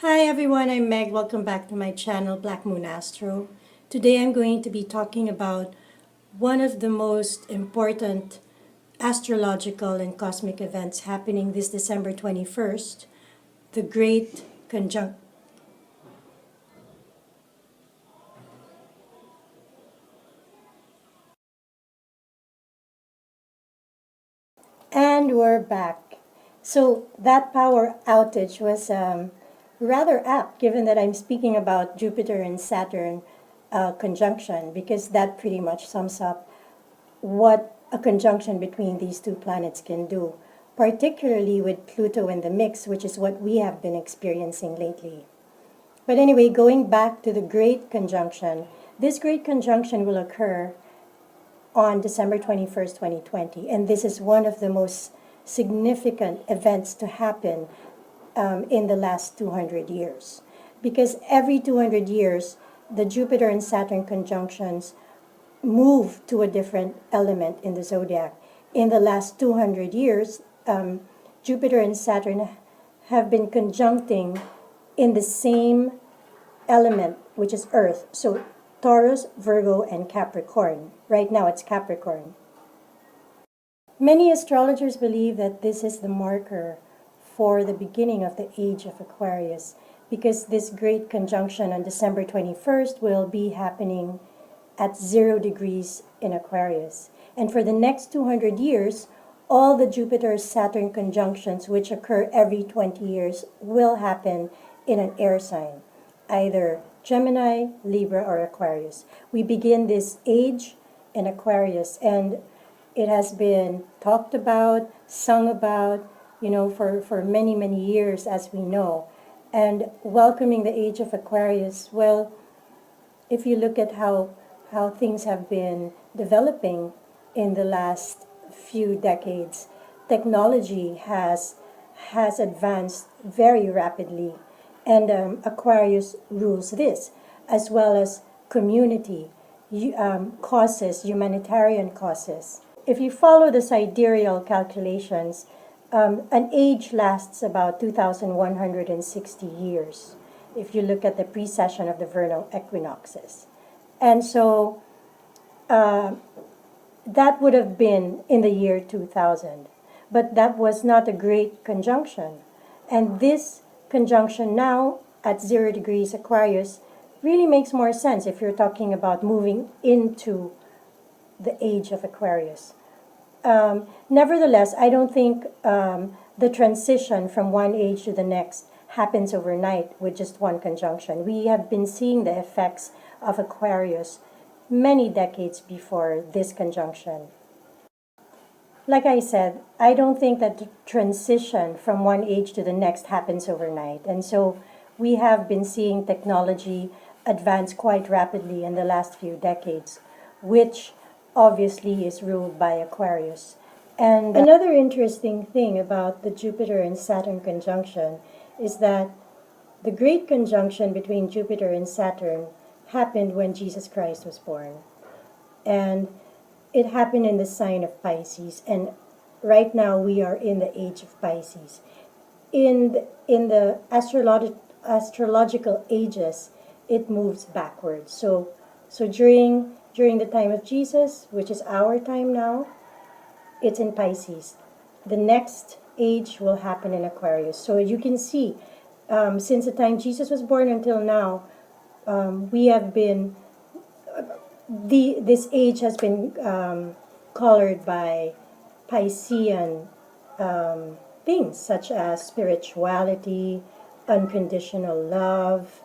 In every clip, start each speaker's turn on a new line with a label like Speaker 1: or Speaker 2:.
Speaker 1: Hi everyone, I'm Meg. Welcome back to my channel, Black Moon Astro. Today I'm going to be talking about one of the most important astrological and cosmic events happening this December 21st, the Great Conjunct. And we're back. So that power outage was rather apt given that I'm speaking about Jupiter and Saturn conjunction, because that pretty much sums up what a conjunction between these two planets can do, particularly with Pluto in the mix, which is what we have been experiencing lately. But anyway, going back to the Great Conjunction, this Great Conjunction will occur on December 21st, 2020, and this is one of the most significant events to happen in the last 200 years. Because every 200 years, the Jupiter and Saturn conjunctions move to a different element in the zodiac. In the last 200 years, Jupiter and Saturn have been conjuncting in the same element, which is Earth. So Taurus, Virgo, and Capricorn. Right now it's Capricorn. Many astrologers believe that this is the marker for the beginning of the Age of Aquarius, because this great conjunction on December 21st will be happening at 0 degrees in Aquarius. And for the next 200 years, all the Jupiter-Saturn conjunctions, which occur every 20 years, will happen in an air sign, either Gemini, Libra, or Aquarius. We begin this age in Aquarius, and it has been talked about, sung about, for many, many years, as we know. And welcoming the age of Aquarius, well, if you look at how things have been developing in the last few decades, technology has advanced very rapidly, and Aquarius rules this, as well as community causes, humanitarian causes. If you follow the sidereal calculations, an age lasts about 2,160 years, if you look at the precession of the vernal equinoxes. And so that would have been in the year 2000. But that was not a great conjunction. And this conjunction now at 0 degrees Aquarius really makes more sense if you're talking about moving into the age of Aquarius. Nevertheless, I don't think the transition from one age to the next happens overnight with just one conjunction. We have been seeing the effects of Aquarius many decades before this conjunction. Like I said, I don't think that the transition from one age to the next happens overnight. And so we have been seeing technology advance quite rapidly in the last few decades, which obviously is ruled by Aquarius. And another interesting thing about the Jupiter and Saturn conjunction is that the great conjunction between Jupiter and Saturn happened when Jesus Christ was born. And it happened in the sign of Pisces. And right now we are in the age of Pisces. In the astrological ages, it moves backwards. So during the time of Jesus, which is our time now, it's in Pisces. The next age will happen in Aquarius. So you can see, since the time Jesus was born until now, we have been, this age has been colored by Piscean things such as spirituality, unconditional love,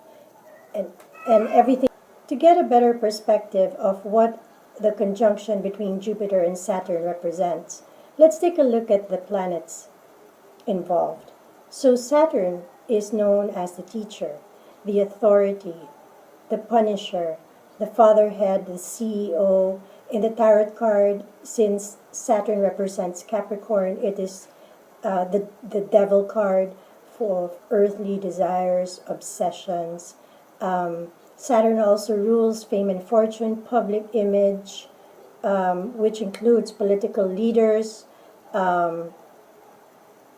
Speaker 1: and everything. To get a better perspective of what the conjunction between Jupiter and Saturn represents, let's take a look at the planets involved. So Saturn is known as the teacher, the authority, the punisher, the fatherhead, the CEO. In the tarot card, since Saturn represents Capricorn, it is the devil card for earthly desires, obsessions. Saturn also rules fame and fortune, public image, which includes political leaders.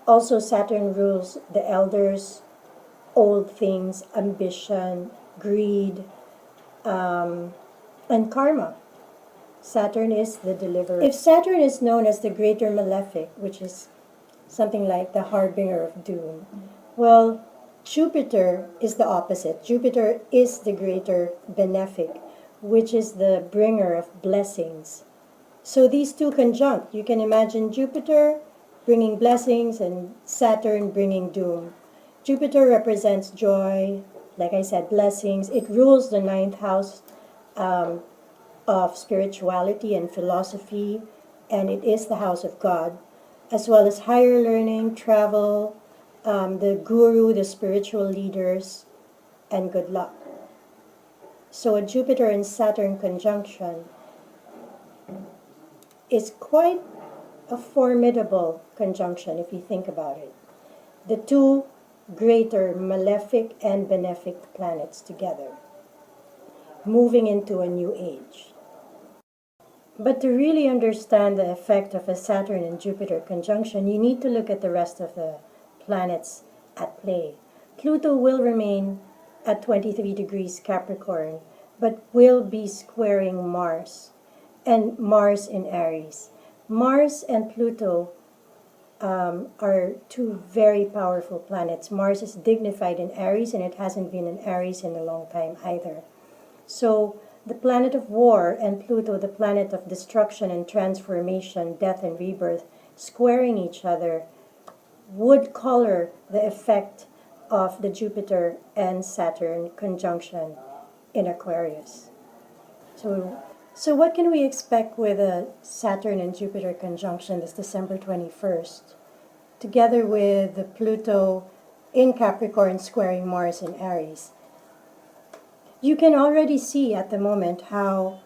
Speaker 1: Also, Saturn rules the elders, old things, ambition, greed, and karma. Saturn is the deliverer. If Saturn is known as the greater malefic, which is something like the harbinger of doom, well, Jupiter is the opposite. Jupiter is the greater benefic, which is the bringer of blessings. So these two conjunct. You can imagine Jupiter bringing blessings and Saturn bringing doom. Jupiter represents joy, like I said, blessings. It rules the ninth house of spirituality and philosophy, and it is the house of God, as well as higher learning, travel, the guru, the spiritual leaders, and good luck. So a Jupiter and Saturn conjunction is quite a formidable conjunction if you think about it. The two greater malefic and benefic planets together, moving into a new age. But to really understand the effect of a Saturn and Jupiter conjunction, you need to look at the rest of the planets at play. Pluto will remain at 23 degrees Capricorn, but will be squaring Mars, and Mars in Aries. Mars and Pluto are two very powerful planets. Mars is dignified in Aries, and it hasn't been in Aries in a long time either. So the planet of war and Pluto, the planet of destruction and transformation, death and rebirth, squaring each other, would color the effect of the Jupiter and Saturn conjunction in Aquarius. So what can we expect with a Saturn and Jupiter conjunction this December 21st, together with the Pluto in Capricorn squaring Mars in Aries? You can already see at the moment how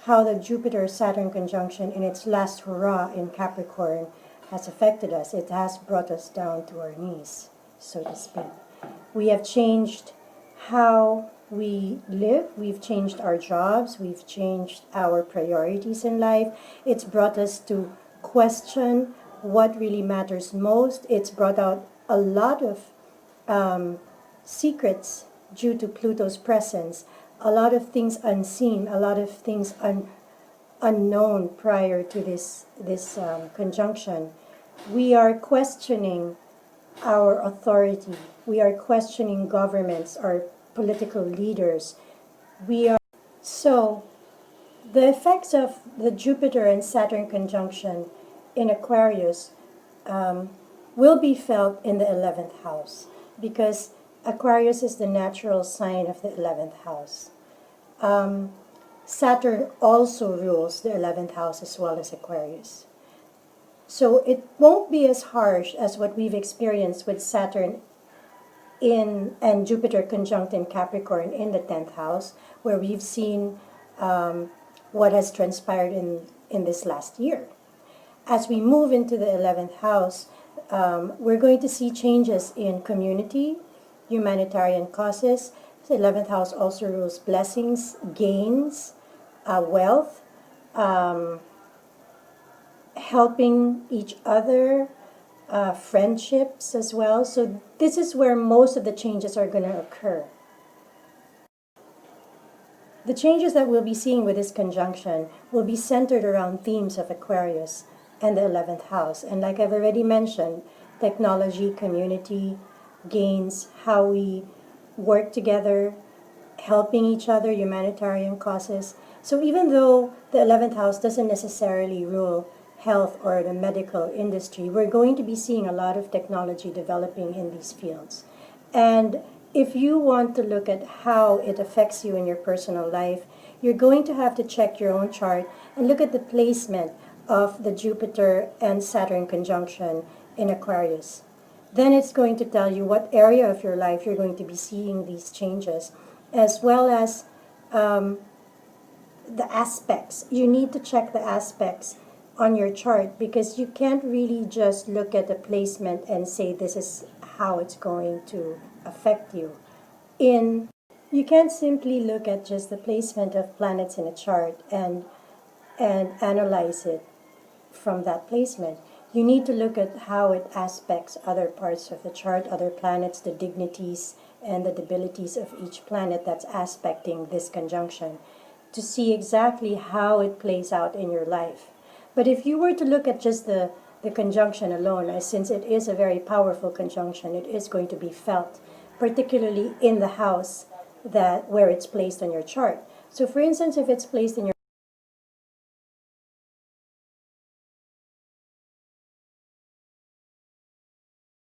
Speaker 1: the Jupiter-Saturn conjunction in its last hurrah in Capricorn has affected us. It has brought us down to our knees, so to speak. We have changed how we live, we've changed our jobs, we've changed our priorities in life. It's brought us to question what really matters most. It's brought out a lot of secrets due to Pluto's presence, a lot of things unseen, a lot of things unknown prior to this conjunction. We are questioning our authority. We are questioning governments, our political leaders. So the effects of the Jupiter and Saturn conjunction in Aquarius will be felt in the 11th house, because Aquarius is the natural sign of the 11th house. Saturn also rules the 11th house as well as Aquarius. So it won't be as harsh as what we've experienced with Saturn and Jupiter conjunct in Capricorn in the 10th house, where we've seen what has transpired in this last year. As we move into the 11th house, we're going to see changes in community, humanitarian causes. The 11th house also rules blessings, gains, wealth, helping each other, friendships as well. So this is where most of the changes are going to occur. The changes that we'll be seeing with this conjunction will be centered around themes of Aquarius and the 11th house. And like I've already mentioned, technology, community, gains, how we work together, helping each other, humanitarian causes. So even though the 11th house doesn't necessarily rule health or the medical industry, we're going to be seeing a lot of technology developing in these fields. And if you want to look at how it affects you in your personal life, you're going to have to check your own chart and look at the placement of the Jupiter and Saturn conjunction in Aquarius. Then it's going to tell you what area of your life you're going to be seeing these changes, as well as the aspects. You need to check the aspects on your chart, because you can't really just look at the placement and say this is how it's going to affect you. You can't simply look at just the placement of planets in a chart and analyze it from that placement. You need to look at how it aspects other parts of the chart, other planets, the dignities, and the debilities of each planet that's aspecting this conjunction to see exactly how it plays out in your life. But if you were to look at just the conjunction alone, since it is a very powerful conjunction, it is going to be felt, particularly in the house that where it's placed on your chart. So for instance, if it's placed in your